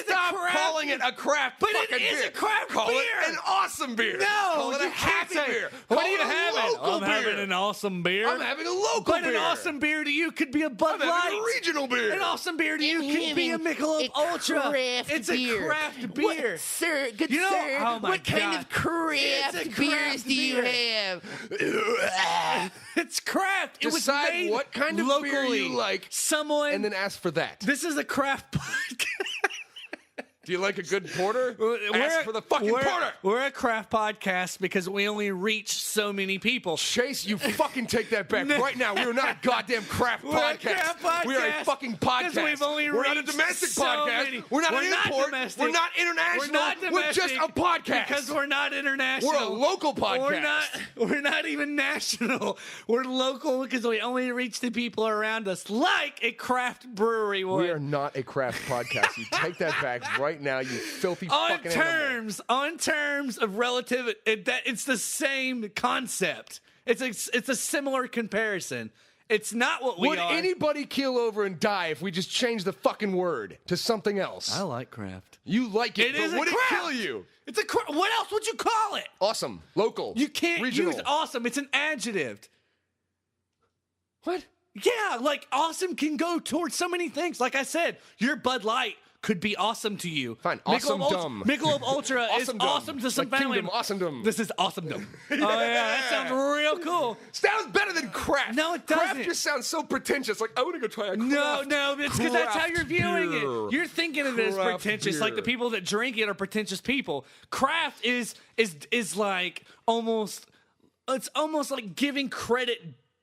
stop calling it a craft But fucking it is beer. a craft Call beer. it an awesome beer. No, call it a you can't happy say beer. What Call are you it a having? local I'm beer. having an awesome beer. I'm having a local but beer. An awesome beer to you could be a Bud Light. I'm having a regional beer. An awesome beer to you could be a Michelob Ultra. It's a craft beer. Sir, You know, sir, oh my what kind God. of craft It's a beers craft do you beer. have? It's craft. It was Decide made what kind of locally. beer you like, Someone. and then ask for that. This is a craft podcast. Do you like a good porter? We're Ask for the fucking porter. We're a craft podcast because we only reach so many people. Chase, you fucking take that back right now. We are not a goddamn craft We're a podcast. craft podcast. We are a fucking podcast. Because we've only We're not a reached domestic so podcast. many. We're not an import. domestic. We're not international. We're not domestic. We're just a podcast. Because we're not international. We're a local podcast. We're not even national. We're local because we only reach the people around us, like a craft brewery would. We are not a craft podcast. You take that back right now, you filthy fucking animal. On terms of relative, it's the same concept. It's a similar comparison. It's not what we Would are. anybody keel over and die if we just changed the fucking word to something else? I like craft. You like it, It but is a would it craft. kill you? It's a what else would you call it? Awesome. Local. You can't regional. use awesome. It's an adjective. What? Yeah, like awesome can go towards so many things. Like I said, your Bud Light could be awesome to you. Fine. Awesome Michelob dumb. Michelob Ultra is Awesome dumb. awesome to some Like family. Kingdom, awesome-dom. This is awesome-dom. Oh, yeah, that sounds real cool. Sounds better than craft. No, it Craft doesn't. just sounds so pretentious. Like, I want to go try a craft. No, it's because that's how craft you're viewing beer. it. You're thinking of it as Craft pretentious, like the beer. people that drink it are pretentious people. Craft is like almost, it's almost like giving credit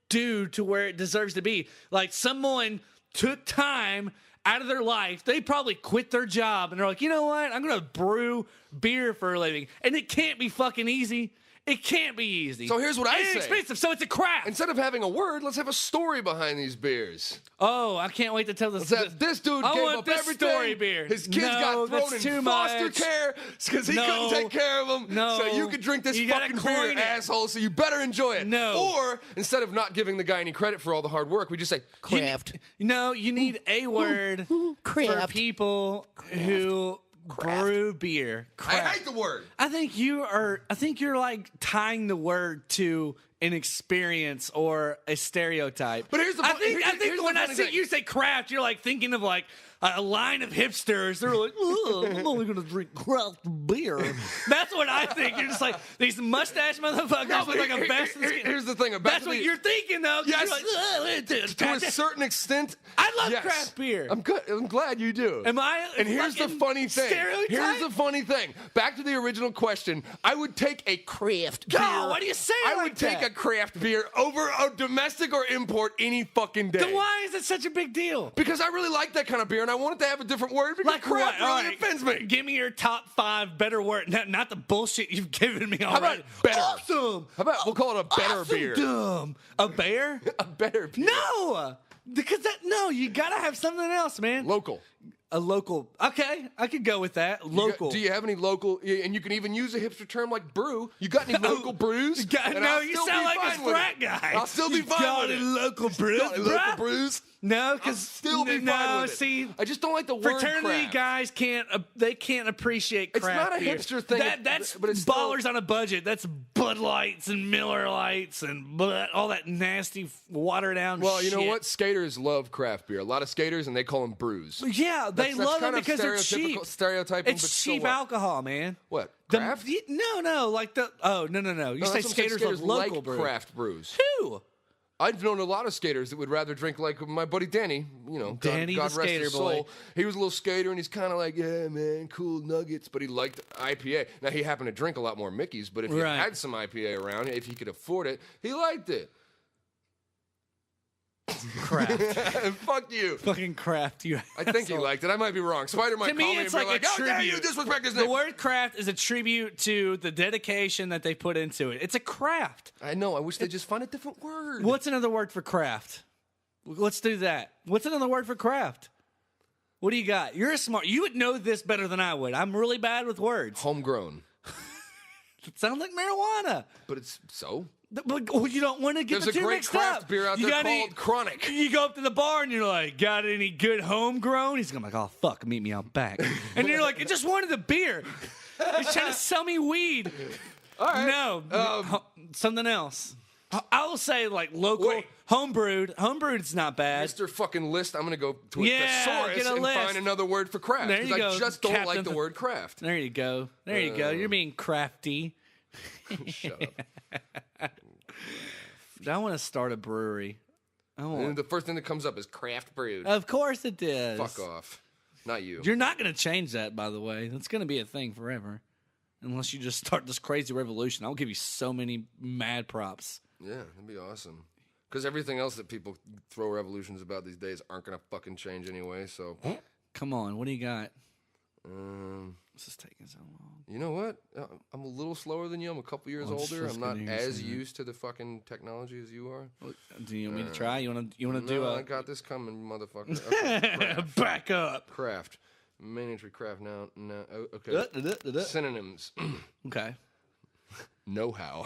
due to where it deserves to be. Like someone took time out of their life. They probably quit their job and they're like, you know what? I'm going to brew beer for a living. And it can't be fucking easy. It can't be easy. So here's what I It's say. expensive, so it's a craft. Instead of having a word, let's have a story behind these beers. Oh, I can't wait to tell this. This dude I gave want up this everything. story beer. His kids No, got thrown that's in too foster much. care because he No. couldn't take care of them. No. So you could drink this You gotta fucking beer, coin it. asshole. So you better enjoy it. No. Or instead of not giving the guy any credit for all the hard work, we just say craft. No, you need a word for Craft. people who brew beer. I Craft. hate the word. I think you're like tying the word to an experience or a stereotype. But here's the I fu- think here's the when I funny see thing. you say craft, you're like thinking of like a line of hipsters. They're like, "Ugh, I'm only gonna drink craft beer." That's what I think. You're just like these mustache motherfuckers with like a vest. And skin. Here's the thing about That's what you're thinking though. 'Cause Yes. you're like, "Ugh, to a certain extent. I love yes. craft beer. I'm good. I'm glad you do. Am I? And here's the fucking funny thing. stereotype? Here's the funny thing. Back to the original question. I would take a craft beer. God, why do you say it I like would take that? a craft beer over a domestic or import any fucking day. Then why is it such a big deal? Because I really like that kind of beer, and I want it to have a different word. Because Like craft what? really All right. offends me. Give me your top 5 better word. Not the bullshit you've given me How already. about better? Awesome. How about we'll call it a better Awesome beer? dumb. A bear? A better beer. No. Because you gotta have something else, man. Local. A local. Okay, I could go with that. Local. Do you have any local? And you can even use a hipster term like brew. You got any local brews? And No, I'll you still sound be like a fine with frat it. guy. I'll still be You fine got with any it. local brews, Got any local bruh? brews? No, I'll because still be fine no, with it. see, I just don't like the word fraternity craft. guys can't appreciate It's craft not a beer. hipster thing, That's but it's still- ballers on a budget. That's Bud Lights and Miller Lights and all that nasty watered down. Well, you know shit. what? Skaters love craft beer. A lot of skaters, and they call them brews. Yeah, they That's love kind it of because they're cheap. stereotyping, It's but so cheap what? alcohol, man. What? The- Craft? no, like the. Oh, no. You No, say that's what I'm saying. skaters love local like brew. craft brews. Who? I've known a lot of skaters that would rather drink like my buddy Danny. You know, Danny God the rest skater his boy. soul. He was a little skater, and he's kind of like, yeah, man, cool nuggets. But he liked IPA. Now he happened to drink a lot more Mickeys, but if he Right. had some IPA around, if he could afford it, he liked it. Craft. Fuck you. Fucking craft, you. I think he asshole. liked it. I might be wrong. Spider might To me, call me it's and be like a "How dare you tribute. disrespect his The name?" word craft is a tribute to the dedication that they put into it. It's a craft. I know. I wish they'd just find a different word. What's another word for craft? Let's do that. What's another word for craft? What do you got? You're a smart. You would know this better than I would. I'm really bad with words. Homegrown. It sounds like marijuana. But it's so. But you don't want to get There's the a two great mixed craft up. beer out You there got any- called Chronic. You go up to the bar and you're like, got any good homegrown? He's gonna be like, oh fuck, meet me out back. And you're like, I just wanted the beer. He's trying to sell me weed. All right. No, something else. I will say like local Wait. homebrewed. Homebrewed is not bad. Mr. fucking List, I'm going to go to a Yeah, thesaurus get a and list. find another word for craft. There you Because go, I just don't Captain like the Th- word craft. There you go. There you go. You're being crafty. Shut up. I want to start a brewery. I want. And the first thing that comes up is craft brewed. Of course it is. Fuck off. Not you. You're not going to change that, by the way. That's going to be a thing forever. Unless you just start this crazy revolution. I'll give you so many mad props. Yeah, that'd be awesome. Because everything else that people throw revolutions about these days aren't going to fucking change anyway, so. Come on, what do you got? This is taking so long. You know what? I'm a little slower than you. I'm a couple years older. I'm not as used to the fucking technology as you are. Do you want me to try? You want to do No, a... I got this coming, motherfucker. Okay, Back up. craft. Miniature craft now. Okay. Synonyms. Okay. Know-how.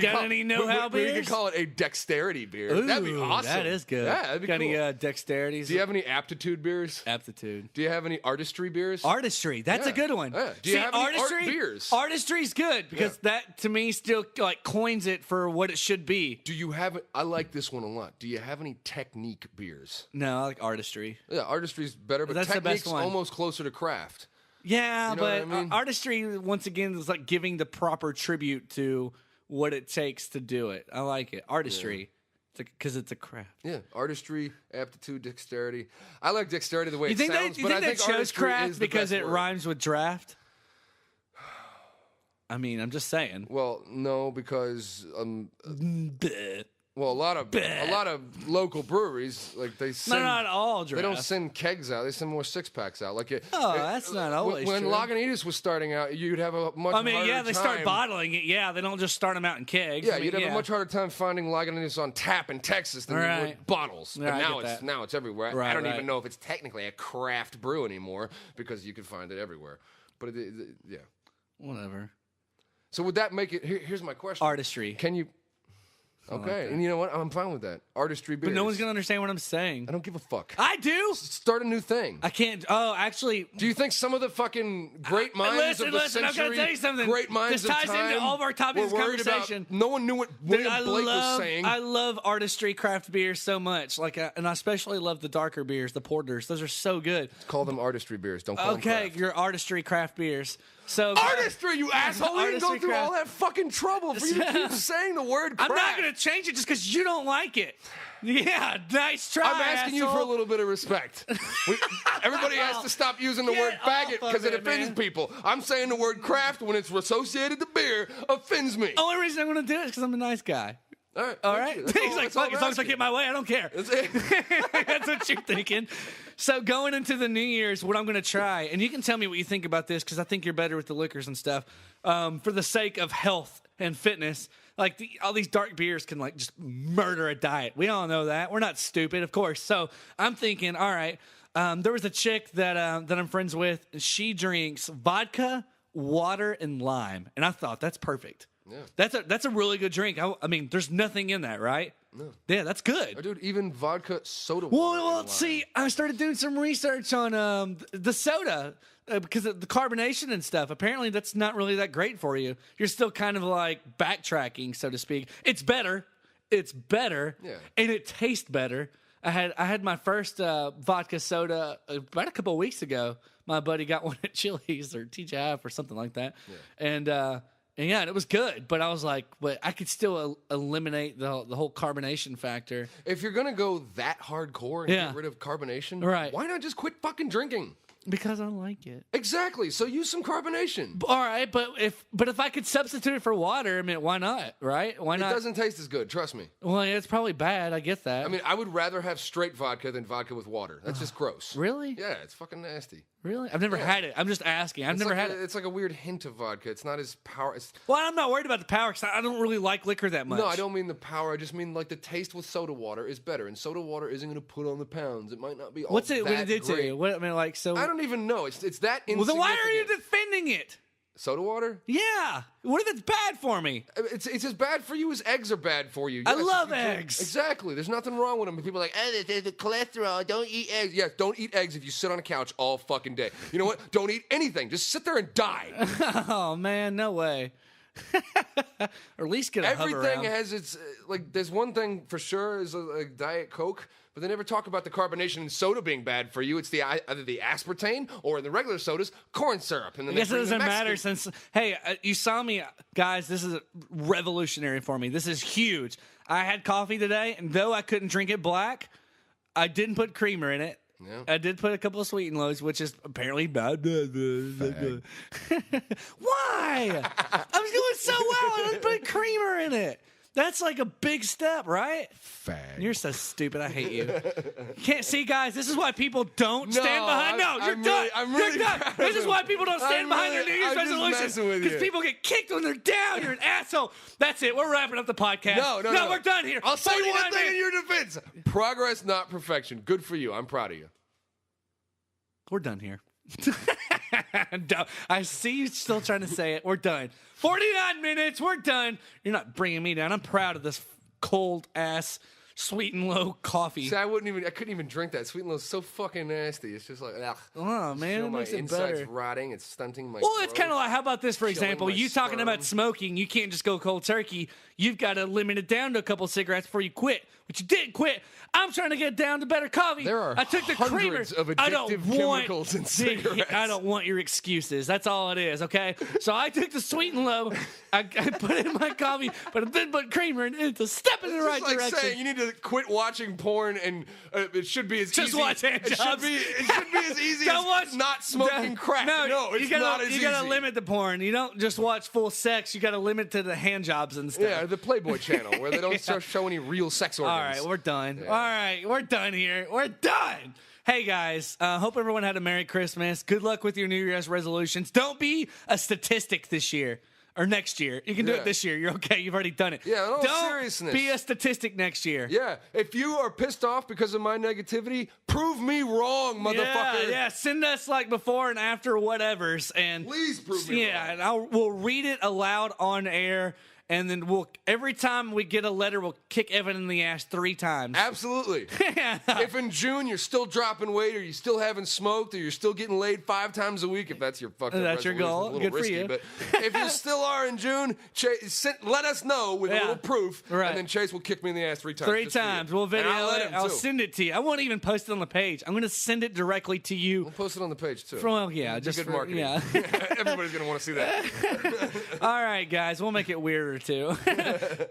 Got any know-how We beers? could call it a dexterity beer. Ooh, that'd be awesome. That is good. Yeah, that'd be Got cool. any dexterities? Do you have any aptitude beers? Aptitude. Do you have any artistry beers? Artistry. That's a Yeah. good one. Yeah. Do you have any art beers? Artistry's good because that to me still like coins it for what it should be. Do you have? I like this one a lot. Do you have any technique beers? No, I like artistry. Yeah, artistry's better, but That's the best technique's one. almost closer to craft. Yeah, You know but what I mean? artistry once again is like giving the proper tribute to what it takes to do it. I like it. Artistry. Because it's a craft. Yeah, artistry, aptitude, dexterity. I like dexterity the way You it think sounds, that, but I that think shows artistry craft is the because best it word. rhymes with draft? I mean, I'm just saying. Well, no, because Bleh. well, a lot of local breweries like they send, Not all draft. they don't send kegs out; they send more 6-packs out. Like that's not always when true. Lagunitas was starting out, you'd have a much. I mean, harder yeah, they time. start bottling it. Yeah, they don't just start them out in kegs. Yeah, I mean, you'd have a much harder time finding Lagunitas on tap in Texas than you Right. would bottles. Yeah, But I now get it's that. everywhere. Right, I don't right. even know if it's technically a craft brew anymore because you can find it everywhere. But yeah. Whatever. So would that make it? Here's my question. Artistry. Can you? Okay, and you know what? I'm fine with that. Artistry beers. But no one's going to understand what I'm saying. I don't give a fuck. I do. Start a new thing. I can't. Oh, actually. Do you think some of the fucking great minds of the listen, I'm century, gonna tell you something. great minds This of ties time, into all of our topics were of worried about- conversation. no one knew what William Dude, Blake was saying. I love artistry craft beers so much. Like, and I especially love the darker beers, the porters. Those are so good. Call them artistry beers. Don't call them Okay, craft. your artistry craft beers. So Artistry, you asshole! You didn't go Artistry through craft. all that fucking trouble for you to keep saying the word craft. I'm not going to change it just because you don't like it. Yeah, nice try. I'm asking you for a asshole. little bit of respect. Everybody has to stop using the Get word faggot off of because it it, offends man. people. I'm saying the word craft when it's associated to beer offends me. Only reason I'm going to do it is because I'm a nice guy. All right. All thank right. you. That's He's all- like, that's all fuck, we're as long as I asking. get my way, I don't care. That's it. That's what you're thinking. So going into the New Year's, what I'm going to try, and you can tell me what you think about this because I think you're better with the liquors and stuff. For the sake of health and fitness, like all these dark beers can like just murder a diet. We all know that. We're not stupid, of course. So I'm thinking, all right. There was a chick that I'm friends with. And she drinks vodka, water, and lime, and I thought that's perfect. Yeah. That's a really good drink. I mean, there's nothing in that, right? No. Yeah, that's good. Oh, dude, even vodka soda water. Well, in well, lime. see, I started doing some research on the soda because of the carbonation and stuff. Apparently, that's not really that great for you. You're still kind of like backtracking, so to speak. It's better. It's better. Yeah. And it tastes better. I had my first vodka soda about a couple of weeks ago. My buddy got one at Chili's or TGI or something like that. Yeah. And yeah, it was good, but I was like, but I could still eliminate the whole carbonation factor. If you're gonna go that hardcore and get rid of carbonation, Right. why not just quit fucking drinking? Because I like it. Exactly. So use some carbonation. All right, but if I could substitute it for water, I mean, why not? Right? Why It not? doesn't taste as good. Trust me. Well, it's probably bad. I get that. I mean, I would rather have straight vodka than vodka with water. That's just gross. really? Yeah, it's fucking nasty. Really? I've never had it. I'm just asking. I've never had it. It's like a weird hint of vodka. It's not as power. Well, I'm not worried about the power because I don't really like liquor that much. No, I don't mean the power. I just mean like the taste with soda water is better, and soda water isn't going to put on the pounds. It might not be. All What's it? What that did it do to great. you? What I mean, like so. I don't even know. It's that Well, insignificant. then why are you defending it? Soda water? Yeah. What if it's bad for me? It's as bad for you as eggs are bad for you. I Yes, love if you drink- eggs. Exactly. There's nothing wrong with them. People are like, there's the cholesterol. Don't eat eggs. Yes, don't eat eggs if you sit on a couch all fucking day. You know what? Don't eat anything. Just sit there and die. Oh man, no way. Or at least get a hover Everything around. has its like. There's one thing for sure is a Diet Coke, but they never talk about the carbonation in soda being bad for you. It's either the aspartame or in the regular sodas, corn syrup. And then I guess it they bring the doesn't matter Mexican- since, hey, you saw me, guys, this is revolutionary for me. This is huge. I had coffee today, and though I couldn't drink it black, I didn't put creamer in it, Yeah. I did put a couple of sweet and lows, which is apparently bad. Why? I was doing so well. I didn't put creamer in it. That's like a big step, right? Fag. You're so stupid. I hate you. Can't see, guys. This is why people don't stand behind. No, you're done. You're done. This is why people don't stand behind their New Year's resolutions. Because people get kicked when they're down. You're an asshole. That's it. We're wrapping up the podcast. No, we're done here. I'll say one 41 thing in minutes. your defense. Progress, not perfection. Good for you. I'm proud of you. We're done here. I see you still trying to say it. We're done. 49 minutes. We're done. You're not bringing me down. I'm proud of this cold ass sweet and low coffee. See, I couldn't even drink that. Sweet and low is so fucking nasty. It's just like, ugh. Oh man, it My makes it insides better. rotting. It's stunting my. Well, it's growth. kind of like, how about this, for Killing example? my You talking sperm. about smoking, you can't just go cold turkey. You've got to limit it down to a couple cigarettes before you quit, which you did quit. I'm trying to get down to better coffee. There are I took the hundreds creamer. of addictive chemicals in cigarettes. I don't want your excuses. That's all it is, okay? So I took the sweet and low. I put it in my coffee, but I did put creamer, and it's a step in the right It's like direction. saying you need to quit watching porn, and it should be as Just easy. watch hand it should jobs. be as easy Don't as watch- not smoking crack. No, it's not as easy. You gotta limit the porn. You don't just watch full sex. You gotta limit to the hand jobs and stuff. Yeah, the Playboy channel where they don't show any real sex organs. All right, we're done. Yeah. All right, we're done here. We're done. Hey guys, hope everyone had a Merry Christmas. Good luck with your New Year's resolutions. Don't be a statistic this year or next year. You can do Yeah. it this year. You're okay. You've already done it. Yeah, in all Don't seriousness. be a statistic next year. Yeah, if you are pissed off because of my negativity, prove me wrong, motherfucker. Yeah. Send us like before and after whatevers, and Please prove me and wrong. we'll read it aloud on air, and then every time we get a letter, we'll kick Evan in the ass 3 times. Absolutely. If in June you're still dropping weight, or you still haven't smoked, or you're still getting laid 5 times a week, if that's your fucked up That's your resolution, goal. it's a little Good for risky, you. But if you still are in June, let us know with a Yeah. little proof, Right. and then Chase will kick me in the ass 3 times. 3 just for you. times. We'll And video I'll let it. him, I'll too. send it to you. I won't even post it on the page. I'm going to send it directly to you. We'll post it on the page too. Well, yeah, It'd be just good for- marketing. yeah. Everybody's gonna want to see that. All right, guys. We'll make it weirder, too.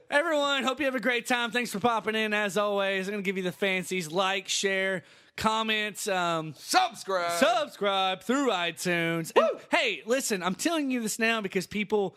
Everyone, hope you have a great time. Thanks for popping in, as always. I'm going to give you the fancies. Like, share, comment, subscribe through iTunes. And, hey, listen, I'm telling you this now because people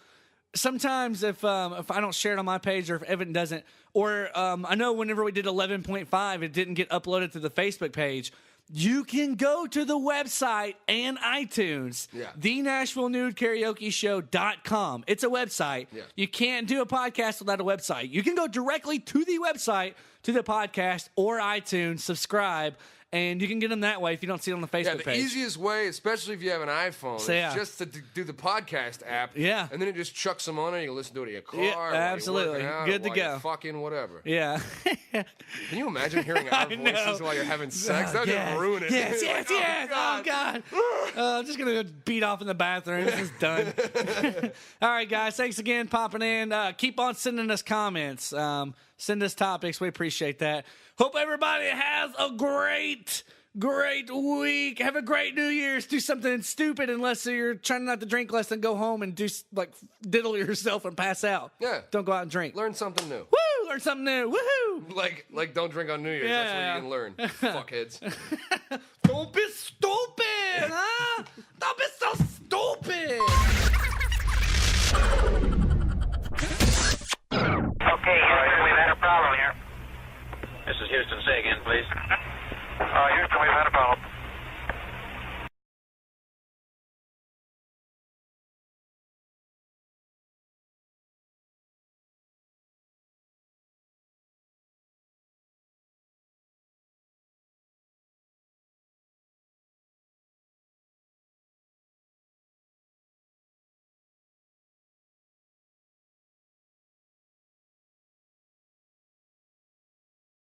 sometimes, if I don't share it on my page, or if Evan doesn't, or I know whenever we did 11.5, it didn't get uploaded to the Facebook page. You can go to the website and iTunes, Yeah. the Nashville Nude Karaoke Show.com. It's a website. Yeah. You can't do a podcast without a website. You can go directly to the website, to the podcast, or iTunes, subscribe, and you can get them that way if you don't see it on the Facebook Yeah, the page. easiest way, especially if you have an iPhone, So, yeah. is just to do the podcast app. Yeah. And then it just chucks them on, and you can listen to it in your car. Yeah, while you're absolutely. working out, Good or to while you're go. fucking whatever. Yeah. Can you imagine hearing our I know. voices while you're having sex? That would Yes. just ruin it. Yes, Like, yes. Oh, God. I'm just going to beat off in the bathroom. This is done. All right, guys. Thanks again popping in. Keep on sending us comments. Send us topics. We appreciate that. Hope everybody has a great week. Have a great New Year's. Do something stupid unless you're trying not to drink less than go home and do like diddle yourself and pass out. Yeah. Don't go out and drink. Learn something new. Woo! Learn something new. Woohoo! Like don't drink on New Year's. Yeah. That's where you can learn. Fuckheads. Don't be stupid, huh? Don't be so stupid. Okay, Houston, we've had a problem here. This is Houston. Say again, please. Houston, we've had a problem.